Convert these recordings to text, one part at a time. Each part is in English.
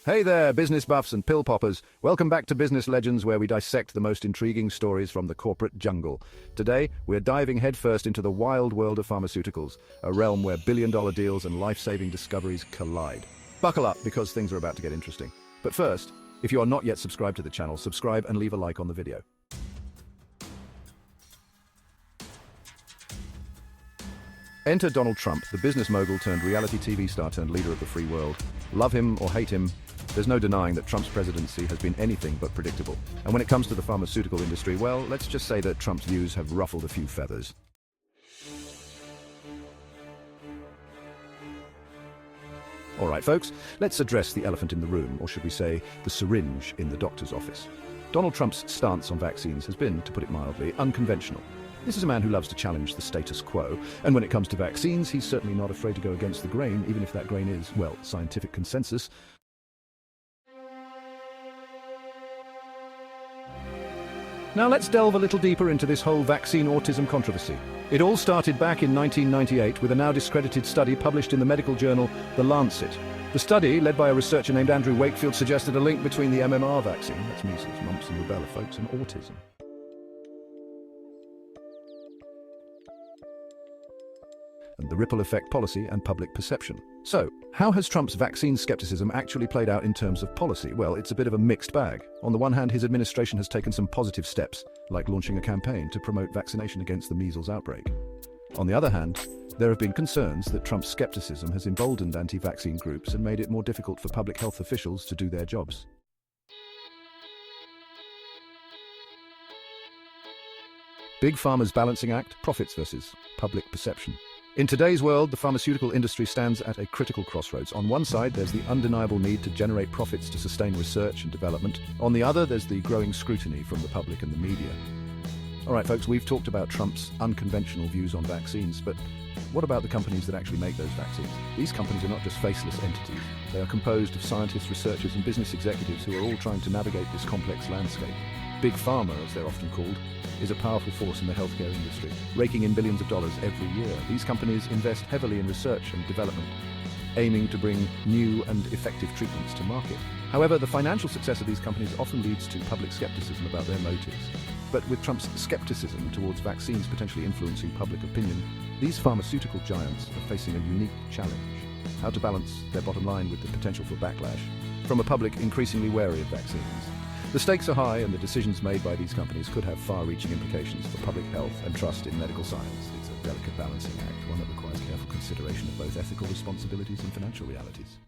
Hey there, business buffs and pill poppers. Welcome back to Business Legends, where we dissect the most intriguing stories from the corporate jungle. Today, we're diving headfirst into the wild world of pharmaceuticals, a realm where billion-dollar deals and life-saving discoveries collide. Buckle up, because things are about to get interesting. But first, if you are not yet subscribed to the channel, subscribe and leave a like on the video. Enter Donald Trump, the business mogul turned reality TV star turned leader of the free world. Love him or hate him, there's no denying that Trump's presidency has been anything but predictable. And when it comes to the pharmaceutical industry, well, let's just say that Trump's views have ruffled a few feathers. All right, folks, let's address the elephant in the room, or should we say, the syringe in the doctor's office. Donald Trump's stance on vaccines has been, to put it mildly, unconventional. This is a man who loves to challenge the status quo, and when it comes to vaccines, he's certainly not afraid to go against the grain, even if that grain is, well, scientific consensus. Now let's delve a little deeper into this whole vaccine-autism controversy. It all started back in 1998 with a now discredited study published in the medical journal The Lancet. The study, led by a researcher named Andrew Wakefield, suggested a link between the MMR vaccine, that's measles, mumps and rubella, folks, and autism. And the ripple effect policy and public perception. So, how has Trump's vaccine skepticism actually played out in terms of policy? Well, it's a bit of a mixed bag. On the one hand, his administration has taken some positive steps, like launching a campaign to promote vaccination against the measles outbreak. On the other hand, there have been concerns that Trump's skepticism has emboldened anti-vaccine groups and made it more difficult for public health officials to do their jobs. Big Pharma's balancing act, profits versus public perception. In today's world, the pharmaceutical industry stands at a critical crossroads. On one side, there's the undeniable need to generate profits to sustain research and development. On the other, there's the growing scrutiny from the public and the media. All right, folks, we've talked about Trump's unconventional views on vaccines, but what about the companies that actually make those vaccines? These companies are not just faceless entities. They are composed of scientists, researchers, and business executives who are all trying to navigate this complex landscape. Big Pharma, as they're often called, is a powerful force in the healthcare industry, raking in billions of dollars every year. These companies invest heavily in research and development, aiming to bring new and effective treatments to market. However, the financial success of these companies often leads to public skepticism about their motives. But with Trump's skepticism towards vaccines potentially influencing public opinion, these pharmaceutical giants are facing a unique challenge: how to balance their bottom line with the potential for backlash from a public increasingly wary of vaccines. The stakes are high, and the decisions made by these companies could have far-reaching implications for public health and trust in medical science. It's a delicate balancing act, one that requires careful consideration of both ethical responsibilities and financial realities.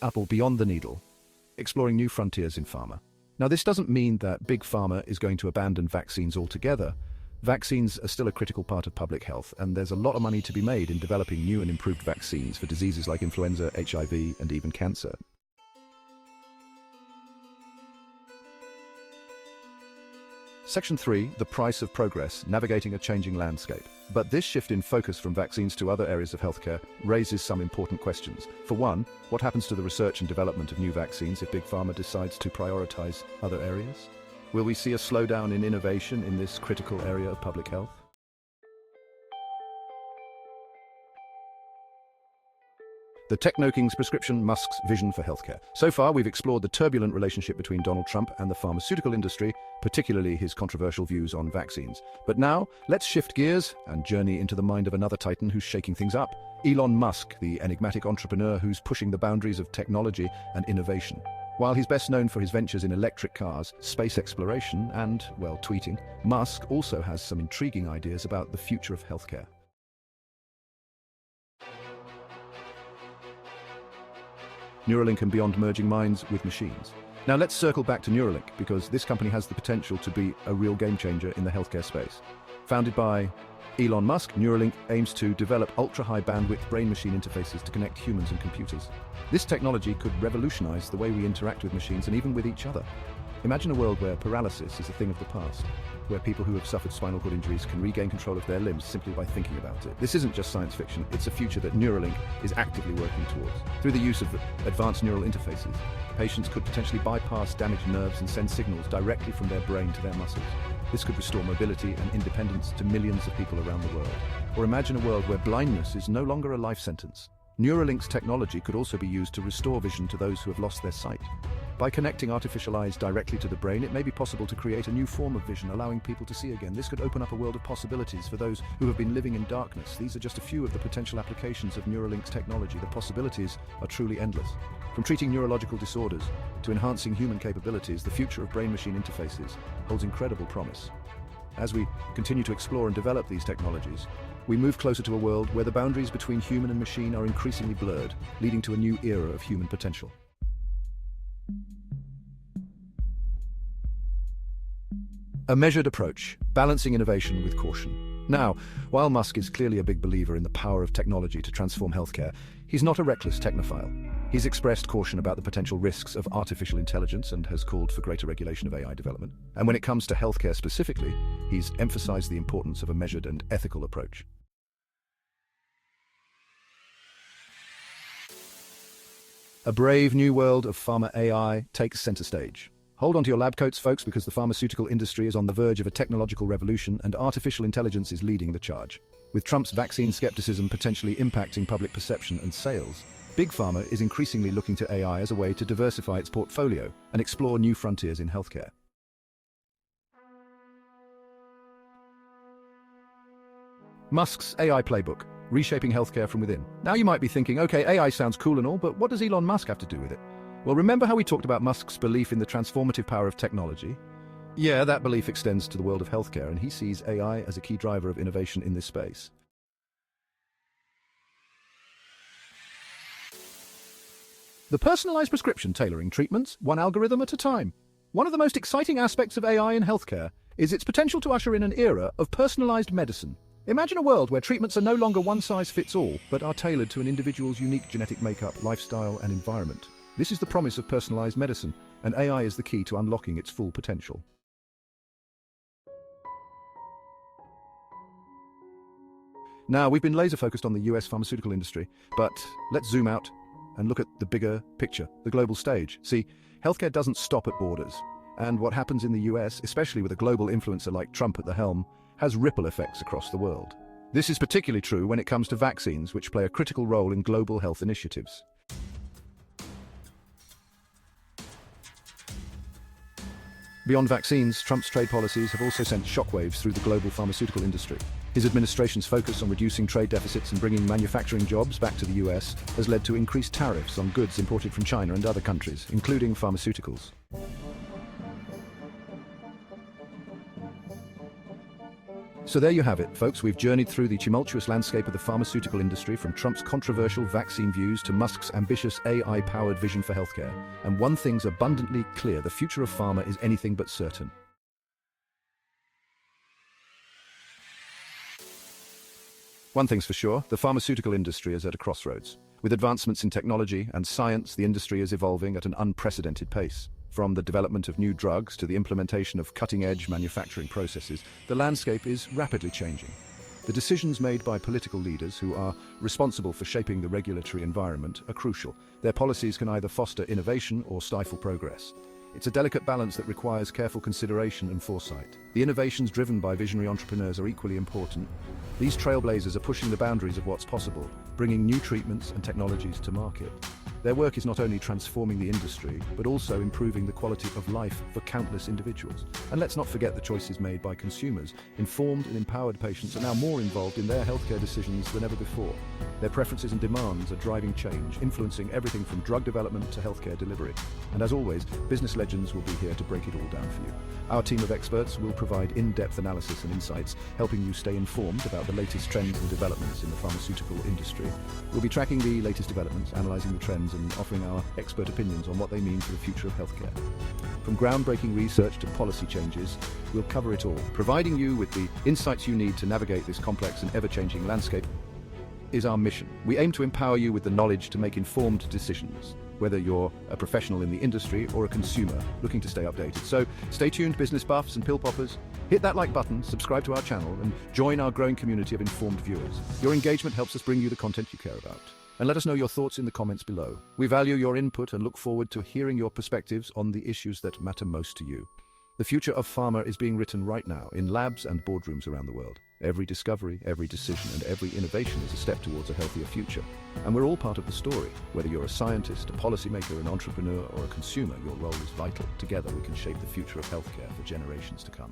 Up or beyond the needle, exploring new frontiers in pharma. Now, this doesn't mean that Big Pharma is going to abandon vaccines altogether. Vaccines are still a critical part of public health, and there's a lot of money to be made in developing new and improved vaccines for diseases like influenza, HIV, and even cancer. Section 3, the price of progress, navigating a changing landscape. But this shift in focus from vaccines to other areas of healthcare raises some important questions. For one, what happens to the research and development of new vaccines if Big Pharma decides to prioritize other areas? Will we see a slowdown in innovation in this critical area of public health? The Techno-King's prescription, Musk's vision for healthcare. So far, we've explored the turbulent relationship between Donald Trump and the pharmaceutical industry, particularly his controversial views on vaccines. But now, let's shift gears and journey into the mind of another titan who's shaking things up. Elon Musk, the enigmatic entrepreneur who's pushing the boundaries of technology and innovation. While he's best known for his ventures in electric cars, space exploration, and, well, tweeting, Musk also has some intriguing ideas about the future of healthcare. Neuralink and beyond, merging minds with machines. Now let's circle back to Neuralink, because this company has the potential to be a real game changer in the healthcare space. Founded by Elon Musk, Neuralink aims to develop ultra-high bandwidth brain-machine interfaces to connect humans and computers. This technology could revolutionize the way we interact with machines and even with each other. Imagine a world where paralysis is a thing of the past, where people who have suffered spinal cord injuries can regain control of their limbs simply by thinking about it. This isn't just science fiction, it's a future that Neuralink is actively working towards. Through the use of advanced neural interfaces, patients could potentially bypass damaged nerves and send signals directly from their brain to their muscles. This could restore mobility and independence to millions of people around the world. Or imagine a world where blindness is no longer a life sentence. Neuralink's technology could also be used to restore vision to those who have lost their sight. By connecting artificial eyes directly to the brain, it may be possible to create a new form of vision, allowing people to see again. This could open up a world of possibilities for those who have been living in darkness. These are just a few of the potential applications of Neuralink's technology. The possibilities are truly endless. From treating neurological disorders to enhancing human capabilities, the future of brain-machine interfaces holds incredible promise. As we continue to explore and develop these technologies, we move closer to a world where the boundaries between human and machine are increasingly blurred, leading to a new era of human potential. A measured approach, balancing innovation with caution. Now, while Musk is clearly a big believer in the power of technology to transform healthcare, he's not a reckless technophile. He's expressed caution about the potential risks of artificial intelligence and has called for greater regulation of AI development. And when it comes to healthcare specifically, he's emphasized the importance of a measured and ethical approach. A brave new world of pharma AI takes center stage. Hold on to your lab coats, folks, because the pharmaceutical industry is on the verge of a technological revolution and artificial intelligence is leading the charge. With Trump's vaccine skepticism potentially impacting public perception and sales, Big Pharma is increasingly looking to AI as a way to diversify its portfolio and explore new frontiers in healthcare. Musk's AI playbook, Reshaping Healthcare from Within. Now you might be thinking, okay, AI sounds cool and all, but what does Elon Musk have to do with it? Well, remember how we talked about Musk's belief in the transformative power of technology? Yeah, that belief extends to the world of healthcare, and he sees AI as a key driver of innovation in this space. The personalized prescription tailoring treatments, one algorithm at a time. One of the most exciting aspects of AI in healthcare is its potential to usher in an era of personalized medicine. Imagine a world where treatments are no longer one size fits all, but are tailored to an individual's unique genetic makeup, lifestyle, and environment. This is the promise of personalized medicine, and AI is the key to unlocking its full potential. Now, we've been laser-focused on the US pharmaceutical industry, but let's zoom out and look at the bigger picture, the global stage. See, healthcare doesn't stop at borders, and what happens in the US, especially with a global influencer like Trump at the helm, has ripple effects across the world. This is particularly true when it comes to vaccines, which play a critical role in global health initiatives. Beyond vaccines, Trump's trade policies have also sent shockwaves through the global pharmaceutical industry. His administration's focus on reducing trade deficits and bringing manufacturing jobs back to the US has led to increased tariffs on goods imported from China and other countries, including pharmaceuticals. So there you have it, folks. We've journeyed through the tumultuous landscape of the pharmaceutical industry, from Trump's controversial vaccine views to Musk's ambitious AI-powered vision for healthcare. And one thing's abundantly clear: the future of pharma is anything but certain. One thing's for sure, the pharmaceutical industry is at a crossroads. With advancements in technology and science, the industry is evolving at an unprecedented pace. From the development of new drugs to the implementation of cutting-edge manufacturing processes, the landscape is rapidly changing. The decisions made by political leaders who are responsible for shaping the regulatory environment are crucial. Their policies can either foster innovation or stifle progress. It's a delicate balance that requires careful consideration and foresight. The innovations driven by visionary entrepreneurs are equally important. These trailblazers are pushing the boundaries of what's possible, bringing new treatments and technologies to market. Their work is not only transforming the industry, but also improving the quality of life for countless individuals. And let's not forget the choices made by consumers. Informed and empowered patients are now more involved in their healthcare decisions than ever before. Their preferences and demands are driving change, influencing everything from drug development to healthcare delivery. And as always, business legends will be here to break it all down for you. Our team of experts will provide in-depth analysis and insights, helping you stay informed about the latest trends and developments in the pharmaceutical industry. We'll be tracking the latest developments, analyzing the trends, and offering our expert opinions on what they mean for the future of healthcare. From groundbreaking research to policy changes, we'll cover it all, providing you with the insights you need to navigate this complex and ever-changing landscape. Is our mission. We aim to empower you with the knowledge to make informed decisions, whether you're a professional in the industry or a consumer looking to stay updated. So stay tuned, business buffs and pill poppers. Hit that like button, subscribe to our channel, and join our growing community of informed viewers. Your engagement helps us bring you the content you care about. And let us know your thoughts in the comments below. We value your input and look forward to hearing your perspectives on the issues that matter most to you. The future of pharma is being written right now in labs and boardrooms around the world. Every discovery, every decision, and every innovation is a step towards a healthier future. And we're all part of the story. Whether you're a scientist, a policymaker, an entrepreneur, or a consumer, your role is vital. Together we can shape the future of healthcare for generations to come.